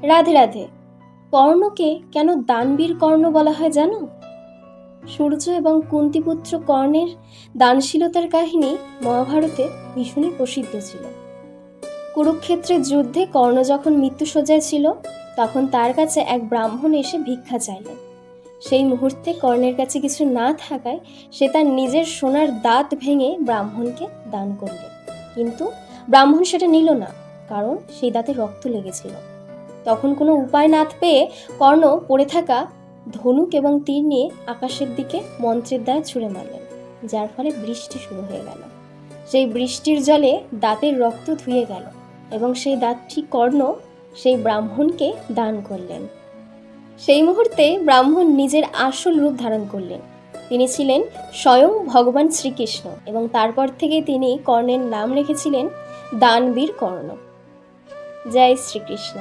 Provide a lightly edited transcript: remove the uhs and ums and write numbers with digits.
রাধে রাধে। কর্ণকে কেন দানবীর কর্ণ বলা হয় জানো? সূর্য এবং কুন্তিপুত্র কর্ণের দানশীলতার কাহিনী মহাভারতে ভীষণই প্রসিদ্ধ ছিল। কুরুক্ষেত্রের যুদ্ধে কর্ণ যখন মৃত্যুশয্যায় ছিল, তখন তার কাছে এক ব্রাহ্মণ এসে ভিক্ষা চাইলেন। সেই মুহূর্তে কর্ণের কাছে কিছু না থাকায় সে তার নিজের সোনার দাঁত ভেঙে ব্রাহ্মণকে দান করলেন। কিন্তু ব্রাহ্মণ সেটা নিল না, কারণ সেই দাঁতে রক্ত লেগেছিল। তখন কোনো উপায় না পেয়ে কর্ণ পড়ে থাকা ধনুক এবং তীর নিয়ে আকাশের দিকে মন্ত্রের দ্বারা ছুঁড়ে মারলেন, যার ফলে বৃষ্টি শুরু হয়ে গেল। সেই বৃষ্টির জলে দাঁতের রক্ত ধুয়ে গেল এবং সেই দাঁতটি কর্ণ সেই ব্রাহ্মণকে দান করলেন। সেই মুহূর্তে ব্রাহ্মণ নিজের আসল রূপ ধারণ করলেন। তিনি ছিলেন স্বয়ং ভগবান শ্রীকৃষ্ণ এবং তারপর থেকে তিনি কর্ণের নাম রেখেছিলেন দানবীর কর্ণ। জয় শ্রীকৃষ্ণ।